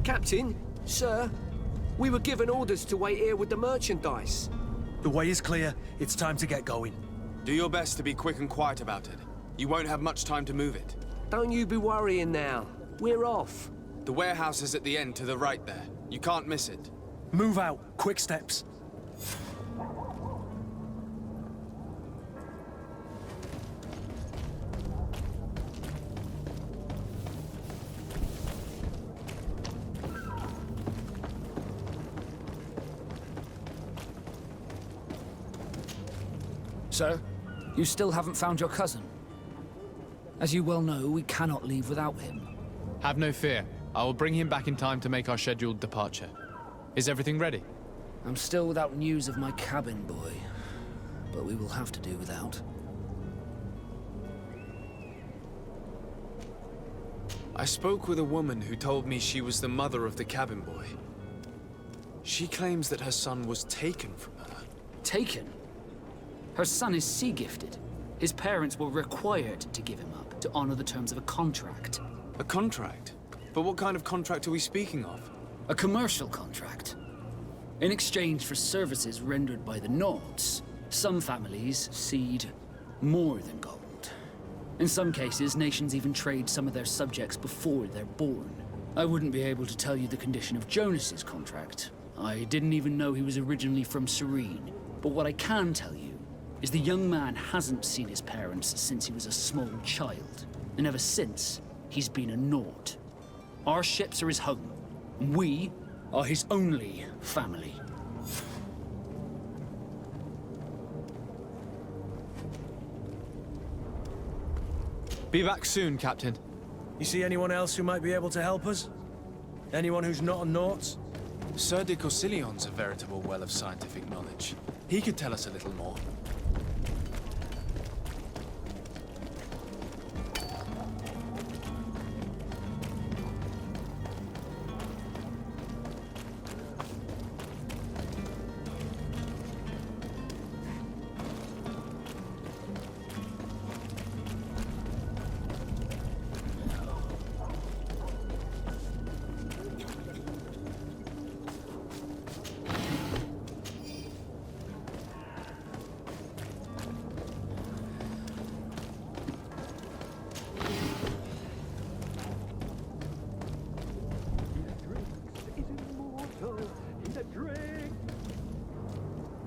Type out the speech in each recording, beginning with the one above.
Captain, sir, we were given orders to wait here with the merchandise. The way is clear. It's time to get going. Do your best to be quick and quiet about it. You won't have much time to move it. Don't you be worrying now. We're off. The warehouse is at the end to the right there. You can't miss it. Move out. Quick steps. Sir, you still haven't found your cousin. As you well know, we cannot leave without him. Have no fear. I will bring him back in time to make our scheduled departure. Is everything ready? I'm still without news of my cabin boy, but we will have to do without. I spoke with a woman who told me she was the mother of the cabin boy. She claims that her son was taken from her. Taken? Her son is sea-gifted. His parents were required to give him up to honor the terms of a contract. A contract? But what kind of contract are we speaking of? A commercial contract. In exchange for services rendered by the Nords, some families cede more than gold. In some cases, nations even trade some of their subjects before they're born. I wouldn't be able to tell you the condition of Jonas's contract. I didn't even know he was originally from Serene. But what I can tell you is the young man hasn't seen his parents since he was a small child. And ever since, he's been a Nord. Our ships are his home. And we are his only family. Be back soon, Captain. You see anyone else who might be able to help us? Anyone who's not a Naut? Sir de Corsillion's a veritable well of scientific knowledge. He could tell us a little more.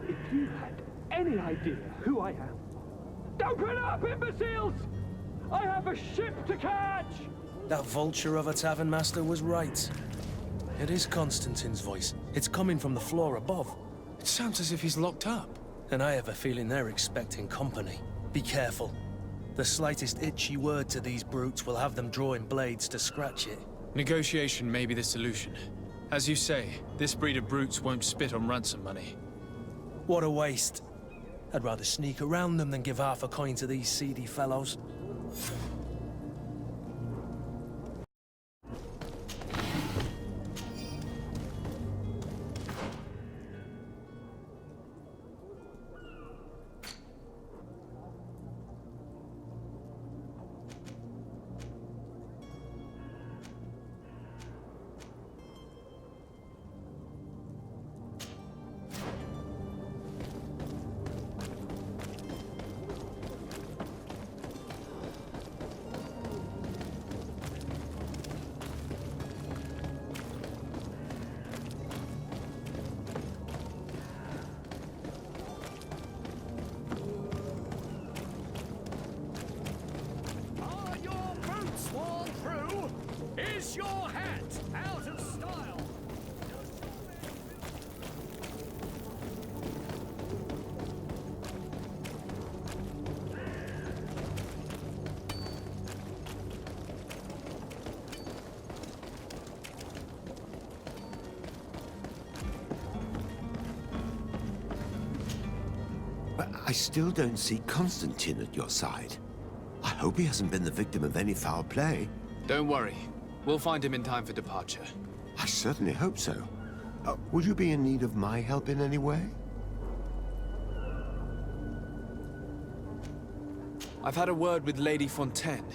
If you had any idea who I am... Open up, imbeciles! I have a ship to catch! That vulture of a tavern master was right. It is Constantine's voice. It's coming from the floor above. It sounds as if he's locked up. And I have a feeling they're expecting company. Be careful. The slightest itchy word to these brutes will have them drawing blades to scratch it. Negotiation may be the solution. As you say, this breed of brutes won't spit on ransom money. What a waste. I'd rather sneak around them than give half a coin to these seedy fellows. Is your hat out of style? But I still don't see Constantine at your side. I hope he hasn't been the victim of any foul play. Don't worry. We'll find him in time for departure. I certainly hope so. Would you be in need of my help in any way? I've had a word with Lady Fontaine.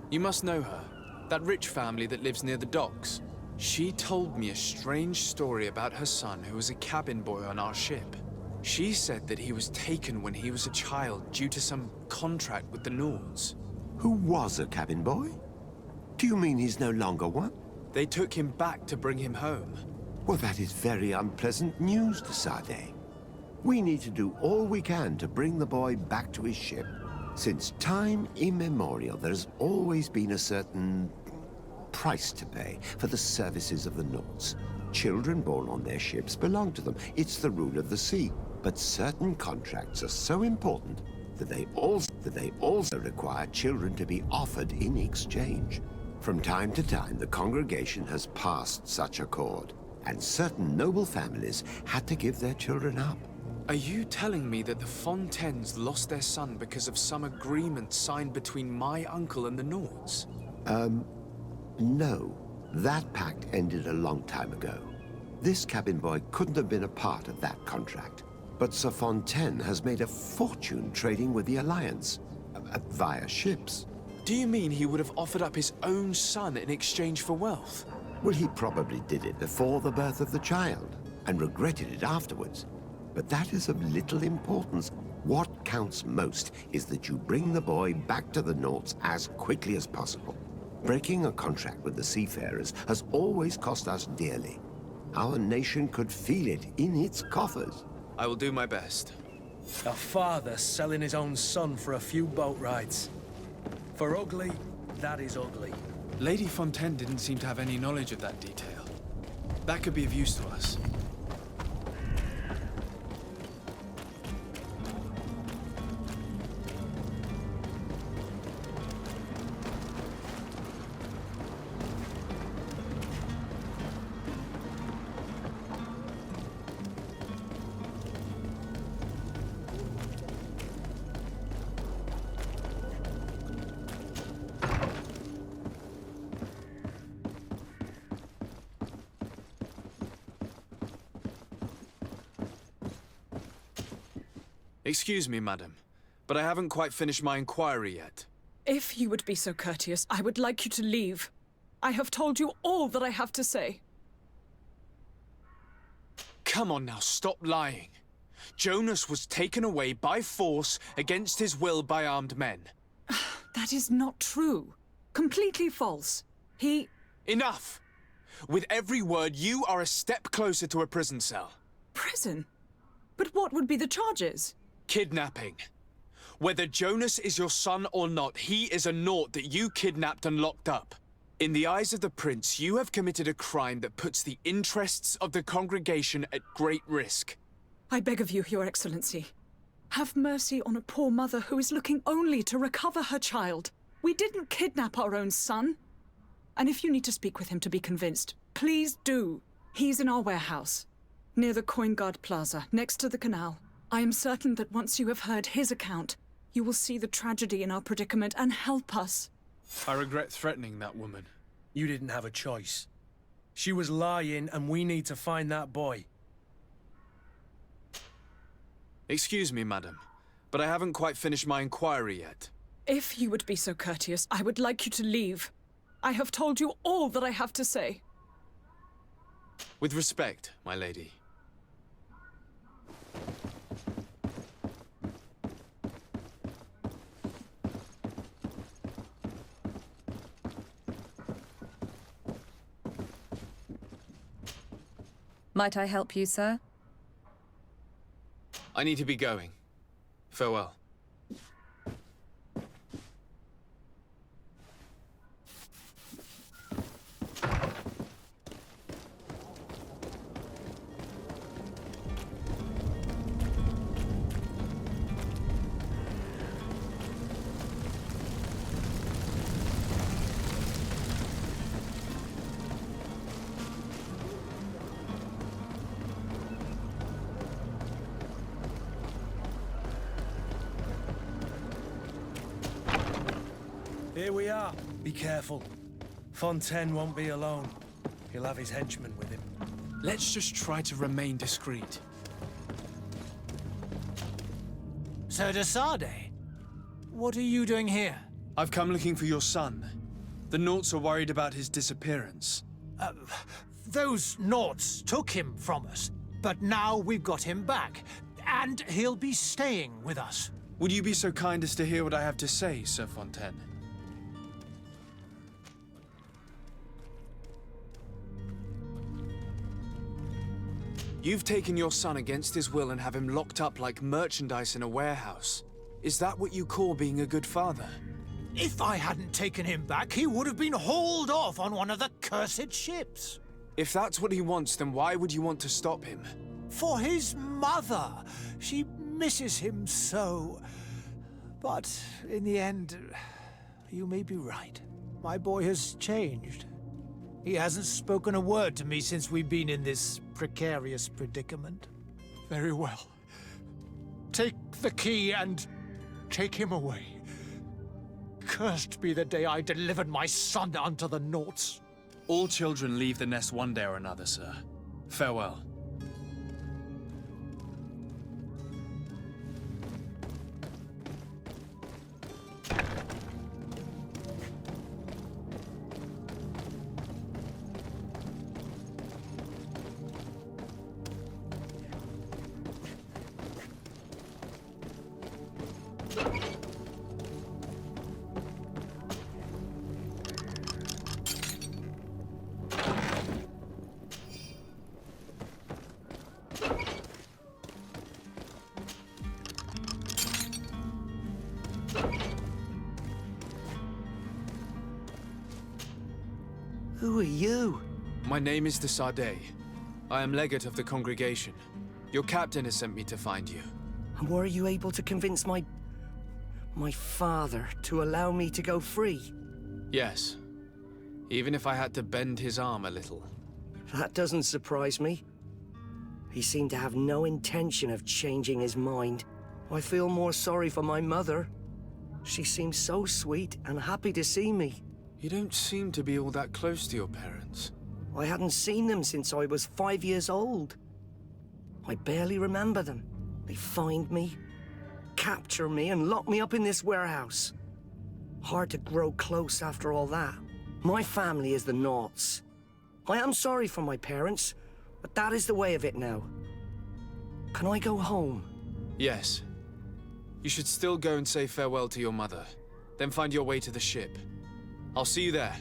You must know her. That rich family that lives near the docks. She told me a strange story about her son who was a cabin boy on our ship. She said that he was taken when he was a child due to some contract with the Nords. Who was a cabin boy? Do you mean he's no longer one? They took him back to bring him home. Well, that is very unpleasant news, de Sade. We need to do all we can to bring the boy back to his ship. Since time immemorial, there has always been a certain price to pay for the services of the Nords. Children born on their ships belong to them. It's the rule of the sea. But certain contracts are so important that they also require children to be offered in exchange. From time to time, the congregation has passed such accord, and certain noble families had to give their children up. Are you telling me that the Fontaines lost their son because of some agreement signed between my uncle and the Nords? No. That pact ended a long time ago. This cabin boy couldn't have been a part of that contract. But Sir Fontaine has made a fortune trading with the Alliance, via ships. Do you mean he would have offered up his own son in exchange for wealth? Well, he probably did it before the birth of the child, and regretted it afterwards. But that is of little importance. What counts most is that you bring the boy back to the Nords as quickly as possible. Breaking a contract with the seafarers has always cost us dearly. Our nation could feel it in its coffers. I will do my best. A father selling his own son for a few boat rides. For ugly, that is ugly. Lady Fontaine didn't seem to have any knowledge of that detail. That could be of use to us. Excuse me, madam, but I haven't quite finished my inquiry yet. If you would be so courteous, I would like you to leave. I have told you all that I have to say. Come on now, stop lying. Jonas was taken away by force against his will by armed men. That is not true. Completely false. He... Enough! With every word, you are a step closer to a prison cell. Prison? But what would be the charges? Kidnapping. Whether Jonas is your son or not, he is a Nord that you kidnapped and locked up. In the eyes of the Prince, you have committed a crime that puts the interests of the congregation at great risk. I beg of you, Your Excellency. Have mercy on a poor mother who is looking only to recover her child. We didn't kidnap our own son. And if you need to speak with him to be convinced, please do. He's in our warehouse, near the Coin Guard Plaza, next to the canal. I am certain that once you have heard his account, you will see the tragedy in our predicament and help us. I regret threatening that woman. You didn't have a choice. She was lying, and we need to find that boy. Excuse me, madam, but I haven't quite finished my inquiry yet. If you would be so courteous, I would like you to leave. I have told you all that I have to say. With respect, my lady. Might I help you, sir? I need to be going. Farewell. Here we are. Be careful. Fontaine won't be alone. He'll have his henchmen with him. Let's just try to remain discreet. Sir de Sade, what are you doing here? I've come looking for your son. The Naughts are worried about his disappearance. Those Naughts took him from us, but now we've got him back, and he'll be staying with us. Would you be so kind as to hear what I have to say, Sir Fontaine? You've taken your son against his will and have him locked up like merchandise in a warehouse. Is that what you call being a good father? If I hadn't taken him back, he would have been hauled off on one of the cursed ships. If that's what he wants, then why would you want to stop him? For his mother. She misses him so. But in the end, you may be right. My boy has changed. He hasn't spoken a word to me since we've been in this precarious predicament. Very well. Take the key and take him away. Cursed be the day I delivered my son unto the Naughts. All children leave the nest one day or another, sir. Farewell. Who are you? My name is de Sade. I am legate of the congregation. Your captain has sent me to find you. And were you able to convince my father to allow me to go free? Yes. Even if I had to bend his arm a little. That doesn't surprise me. He seemed to have no intention of changing his mind. I feel more sorry for my mother. She seemed so sweet and happy to see me. You don't seem to be all that close to your parents. I hadn't seen them since I was 5 years old. I barely remember them. They find me, capture me, and lock me up in this warehouse. Hard to grow close after all that. My family is the Naughts. I am sorry for my parents, but that is the way of it now. Can I go home? Yes. You should still go and say farewell to your mother. Then find your way to the ship. I'll see you there.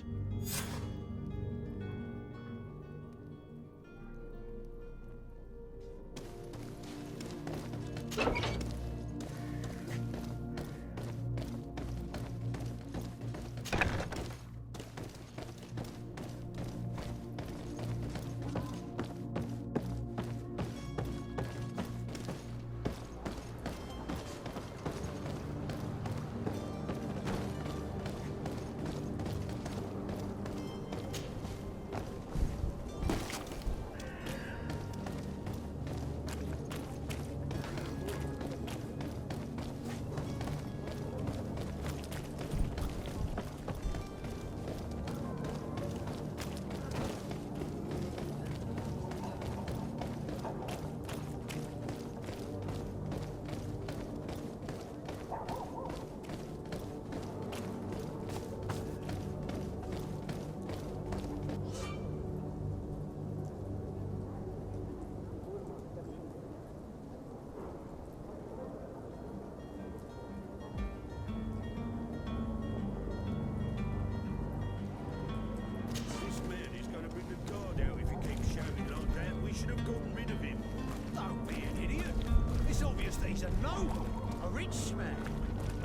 He's a noble, a rich man.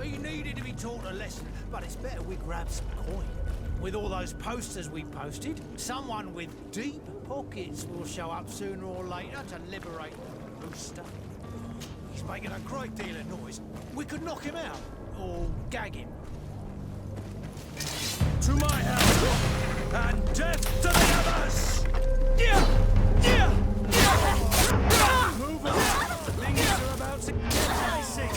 He needed to be taught a lesson, but it's better we grab some coin. With all those posters we posted, someone with deep pockets will show up sooner or later to liberate the rooster. He's making a great deal of noise. We could knock him out, or gag him. To my house, and death to the others! Move on! Lings are about to get dicey!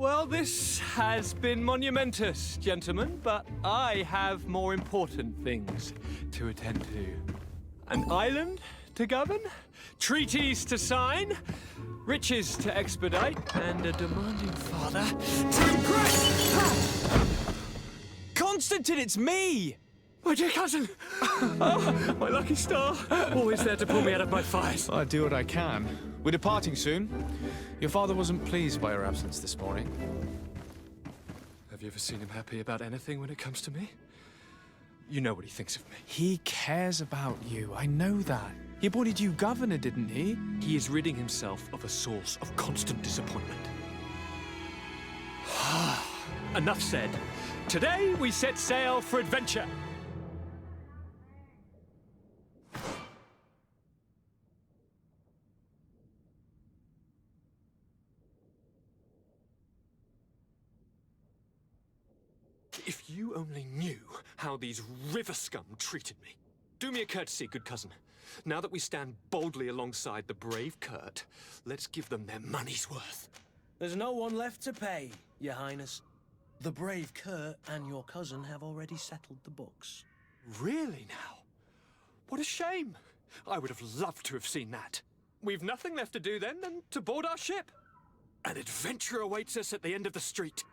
Well, this has been monumentous, gentlemen, but I have more important things to attend to. An island to govern, treaties to sign, riches to expedite, and a demanding father to impress! Constantine, it's me! My dear cousin! Oh, my lucky star! Always there to pull me out of my fires. I do what I can. We're departing soon. Your father wasn't pleased by your absence this morning. Have you ever seen him happy about anything when it comes to me? You know what he thinks of me. He cares about you, I know that. He appointed you governor, didn't he? He is ridding himself of a source of constant disappointment. Enough said. Today we set sail for adventure. If you only knew how these river scum treated me. Do me a courtesy, good cousin. Now that we stand boldly alongside the brave Kurt, let's give them their money's worth. There's no one left to pay, Your Highness. The brave Kurt and your cousin have already settled the books. Really now? What a shame. I would have loved to have seen that. We've nothing left to do then than to board our ship. An adventure awaits us at the end of the street.